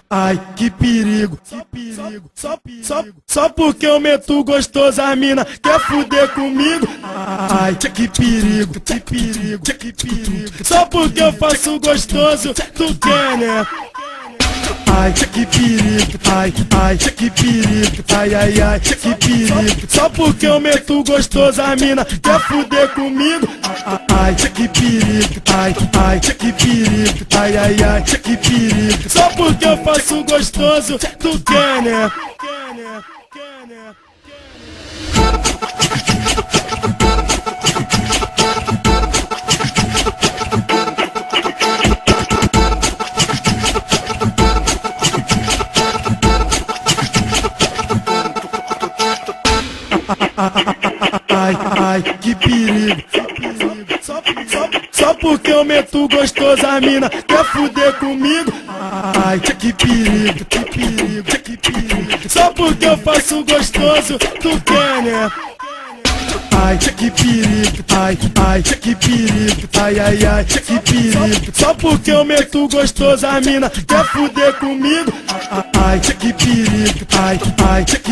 ai, que perigo, só porque eu meto gostoso as mina quer fuder comigo. Ai, que perigo, só porque eu faço gostoso tu quer, né? Ai, que perigo, ai, que perigo, ai, que perigo. Só porque eu meto gostoso as mina quer fuder comigo. Ai, que perigo, ai, que perigo, ai, que perigo. Só porque eu faço gostoso tu quer, né? Ai, que perigo, só porque eu meto gostoso as mina quer fuder comigo. Ai, que perigo, só porque eu faço gostoso tu quer, né? Ai, que perigo, ai, que perigo, ai, que perigo. Só porque eu meto gostoso as mina quer fuder comigo. Ai, que perigo, ai, que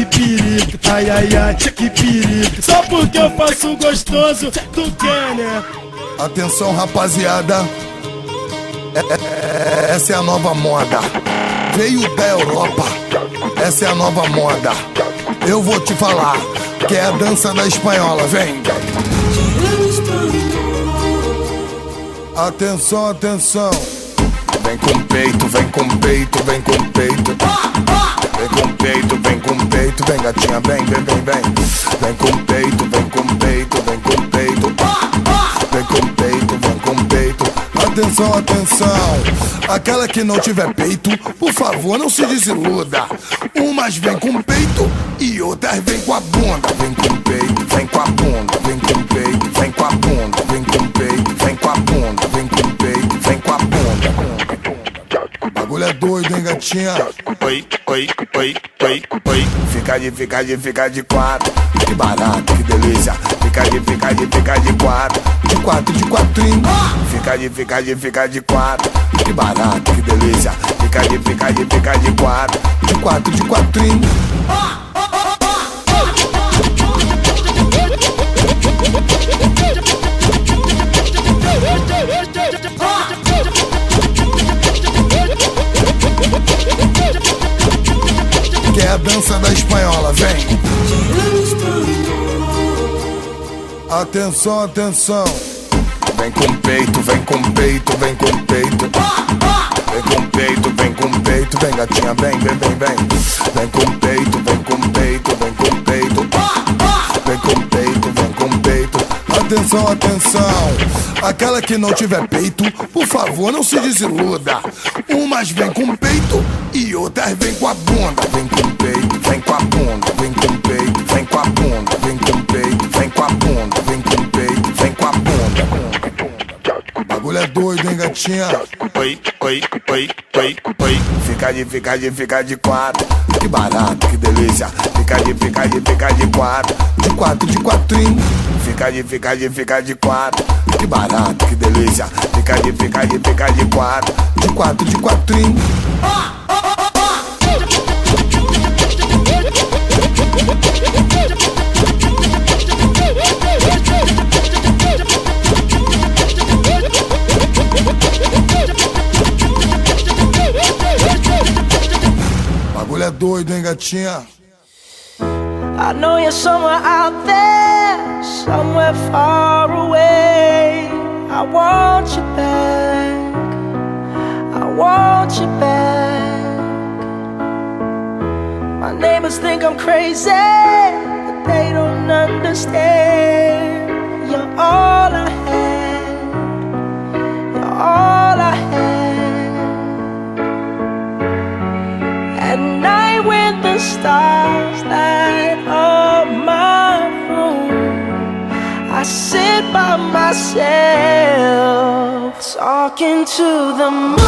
perigo, ai, que perigo. Só porque eu faço gostoso tu quer, né? Atenção, rapaziada, essa é a nova moda. Veio da Europa, essa é a nova moda. Eu vou te falar que é a dança da espanhola, vem. Atenção, atenção. Vem com peito, vem com peito, vem com peito. Vem com peito, vem com peito, vem gatinha, vem. Vem com peito, vem com peito, vem com peito. Vem com peito, vem com peito. Atenção, atenção. Aquela que não tiver peito, por favor, não se desiluda. Umas vem com peito e outras vem com a bunda. Vem com peito, vem com a bunda. Vem com peito, vem com a bunda. Vem com peito, vem com a bunda. Vem com peito, vem com a bunda. O bagulho é doido, hein, gatinha? Oi. Fica de quatro. Que barato, que delícia. Fica de quatro. De quatro, de quatrinho. Fica de quatro. Que barato, que delícia. Fica de quatro. De quatro, de quatrinho. Que é a dança da espanhola, vem. Atenção, atenção. Vem com peito, vem com peito, vem com peito. Vem com peito, vem com peito, vem gatinha, vem. Vem com peito, vem com peito, vem com peito. Vem com peito, vem com peito. Atenção, atenção. Aquela que não tiver peito, por favor, não se desiluda. Umas vem com peito e outras vem com a bunda. Vem com peito, vem com a bunda. Vem com peito, vem com a bunda. Vem com peito, vem com a bunda. Vem com peito, vem com a bunda. O bagulho é doido, hein, gatinha? Oi. Fica de quatro. Que barato, que delícia. Fica de quatro. De quatro, de quatrinho. Fica de quatro. Que barato, que delícia. Fica de quatro. De quatro, de quatrinho. Bagulho é doido, hein, gatinha? I know you're somewhere out there, somewhere far away. I want you back, I want you back. My neighbors think I'm crazy, but they don't understand. You're all I had, you're all I had. At night when the stars light up my room, I sit by myself talking to the moon.